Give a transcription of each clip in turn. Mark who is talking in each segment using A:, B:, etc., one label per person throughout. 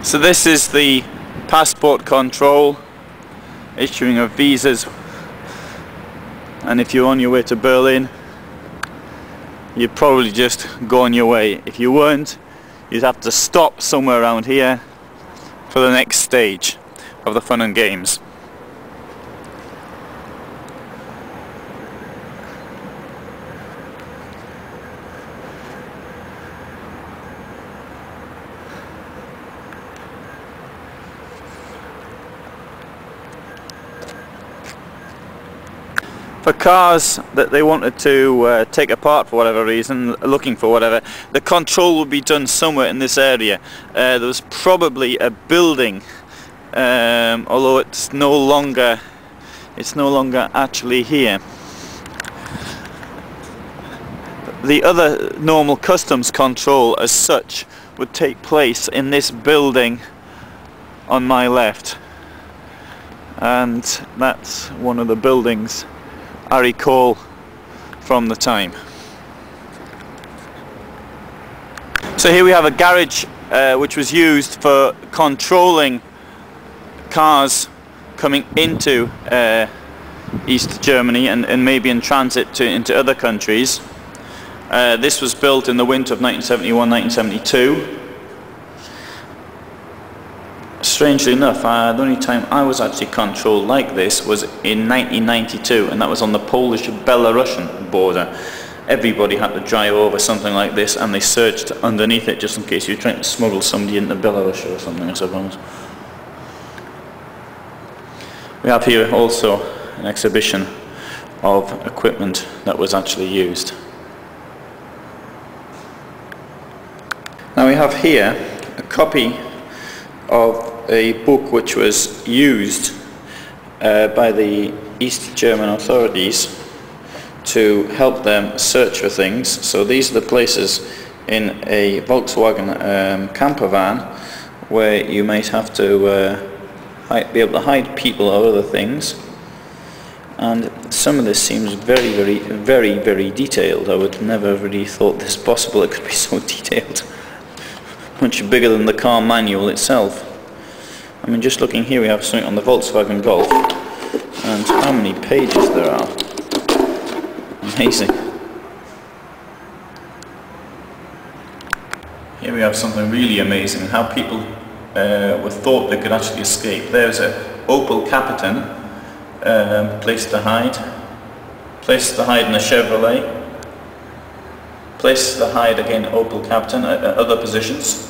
A: So this is the passport control, issuing of visas, and if you're on your way to Berlin, you'd probably just go on your way. If you weren't, you'd have to stop somewhere around here for the next stage of the fun and games. For cars that they wanted to take apart for whatever reason, looking for whatever, the control would be done somewhere in this area. There was probably a building, although it's no longer actually here. The other normal customs control as such would take place in this building on my left, and that's one of the buildings I recall from the time. So here we have a garage which was used for controlling cars coming into East Germany and maybe in transit into other countries. This was built in the winter of 1971-1972. Strangely enough, the only time I was actually controlled like this was in 1992, and that was on the Polish-Belarusian border. Everybody had to drive over something like this, and they searched underneath it just in case you were trying to smuggle somebody into Belarus or something, I suppose. We have here also an exhibition of equipment that was actually used. Now we have here a copy of a book which was used by the East German authorities to help them search for things. So these are the places in a Volkswagen camper van where you might have to be able to hide people or other things. And some of this seems very detailed. I would never really thought this possible. It could be so detailed. Much bigger than the car manual itself. I mean, just looking here, we have something on the Volkswagen Golf, and how many pages there are. Amazing. Here we have something really amazing, how people were thought they could actually escape. There's a Opel Capitan, place to hide in a Chevrolet, place to hide again Opel Capitan at other positions,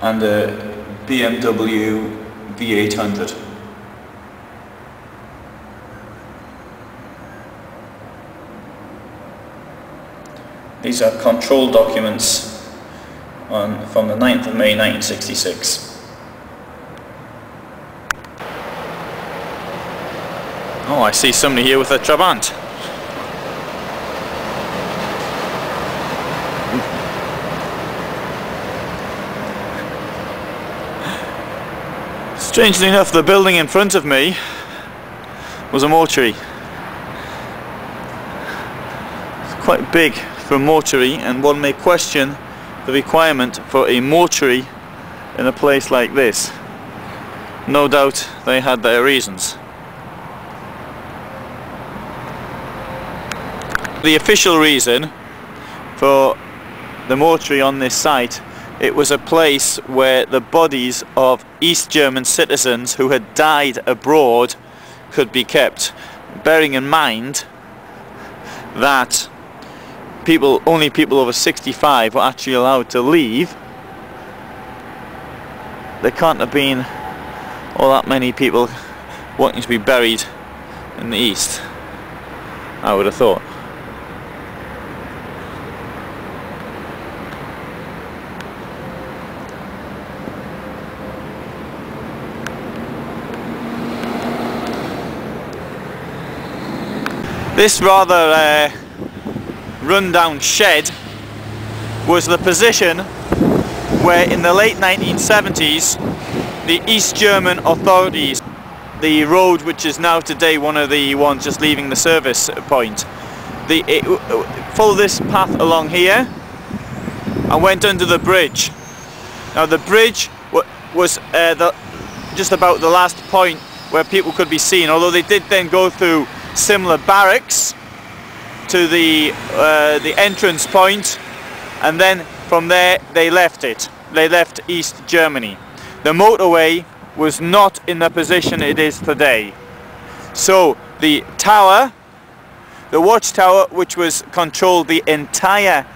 A: and a BMW V800. These are control documents from the 9th of May 1966. Oh, I see somebody here with a Trabant. Strangely enough, the building in front of me was a mortuary. It's quite big for a mortuary, and one may question the requirement for a mortuary in a place like this. No doubt they had their reasons. The official reason for the mortuary on this site, it was a place where the bodies of East German citizens who had died abroad could be kept, bearing in mind that only people over 65 were actually allowed to leave. There can't have been all that many people wanting to be buried in the East, I would have thought. This rather run-down shed was the position where in the late 1970s the East German authorities, the road which is now today one of the ones just leaving the service point, followed this path along here and went under the bridge. Now the bridge was just about the last point where people could be seen, although they did then go through similar barracks to the entrance point, and then from there they left it. They left East Germany. The motorway was not in the position it is today. So the tower, the Watchtower, which was controlled the entire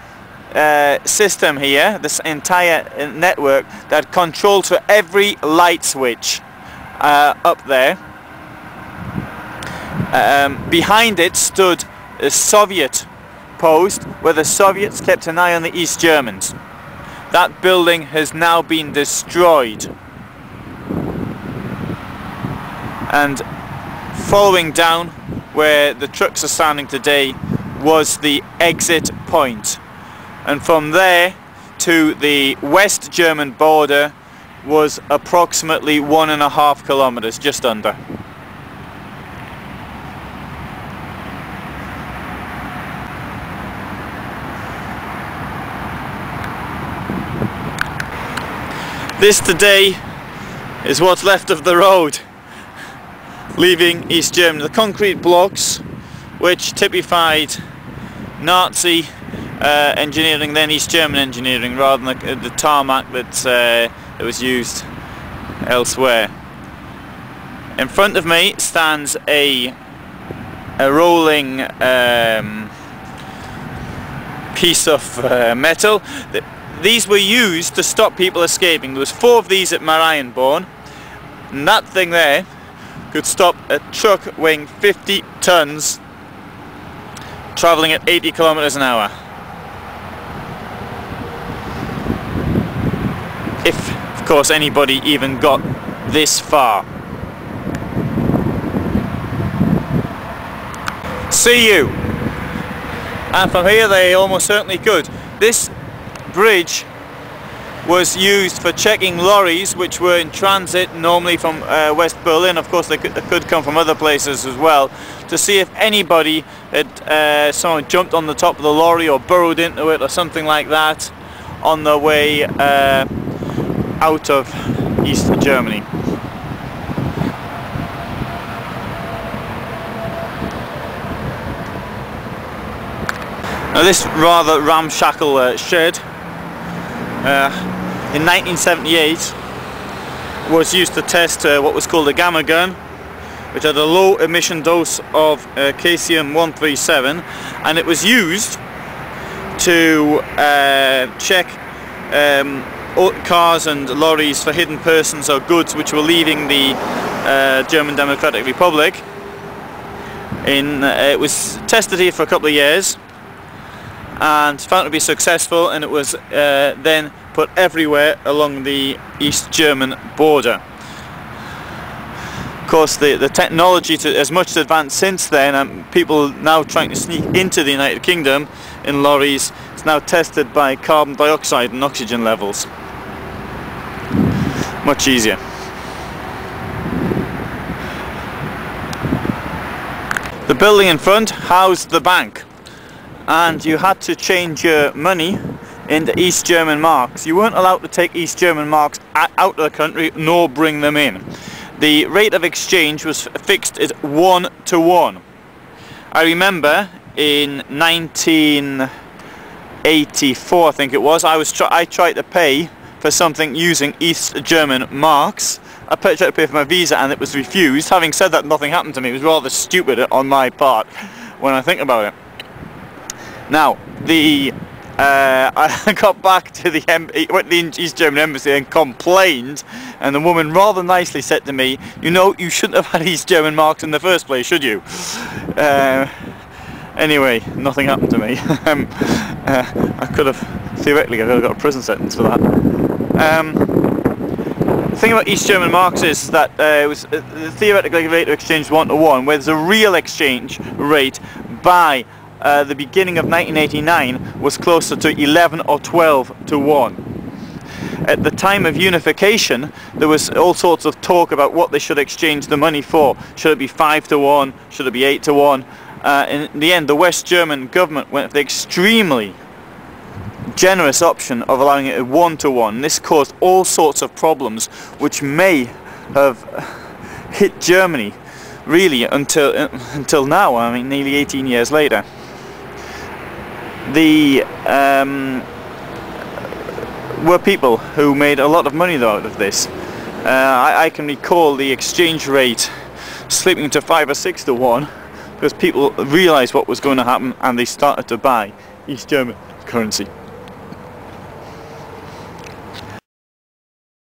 A: system here, this entire network that controlled for every light switch up there. Behind it stood a Soviet post where the Soviets kept an eye on the East Germans. That building has now been destroyed. And following down where the trucks are standing today was the exit point. And from there to the West German border was approximately 1.5 kilometers, just under. This today is what's left of the road leaving East Germany. The concrete blocks, which typified Nazi engineering, then East German engineering, rather than the tarmac that was used elsewhere. In front of me stands a rolling piece of metal. These were used to stop people escaping. There was 4 of these at Marienborn, and that thing there could stop a truck weighing 50 tons travelling at 80 kilometers an hour. If, of course, anybody even got this far. See you! And from here they almost certainly could. This bridge was used for checking lorries which were in transit, normally from West Berlin. Of course they could come from other places as well, to see if anybody had someone jumped on the top of the lorry or burrowed into it or something like that on their way out of East Germany. Now this rather ramshackle shed in 1978 was used to test what was called a gamma gun, which had a low emission dose of caesium-137, and it was used to check cars and lorries for hidden persons or goods which were leaving the German Democratic Republic. It was tested here for a couple of years and found to be successful, and it was then put everywhere along the East German border. Of course, the technology has much advanced since then, and people now trying to sneak into the United Kingdom in lorries is now tested by carbon dioxide and oxygen levels. Much easier. The building in front housed the bank, and you had to change your money into East German marks. You weren't allowed to take East German marks out of the country nor bring them in. The rate of exchange was fixed at 1-to-1. I remember in 1984, I think it was, I tried to pay for something using East German marks. I tried to pay for my visa and it was refused. Having said that, nothing happened to me. It was rather stupid on my part when I think about it. Now, I got back to went to the East German embassy and complained, and the woman rather nicely said to me, "You know, you shouldn't have had East German marks in the first place, should you?" Anyway, nothing happened to me. I could have, theoretically, I could have got a prison sentence for that. The thing about East German marks is that it was the theoretical rate of exchange 1-to-1, where there's a real exchange rate by the beginning of 1989 was closer to 11 or 12-to-1. At the time of unification, there was all sorts of talk about what they should exchange the money for. Should it be 5-to-1? Should it be 8-to-1? In the end, the West German government went for the extremely generous option of allowing it at 1-to-1. This caused all sorts of problems which may have hit Germany really until now. I mean, nearly 18 years later. Were people who made a lot of money though out of this. I can recall the exchange rate slipping to 5 or 6-to-1 because people realised what was going to happen and they started to buy East German currency.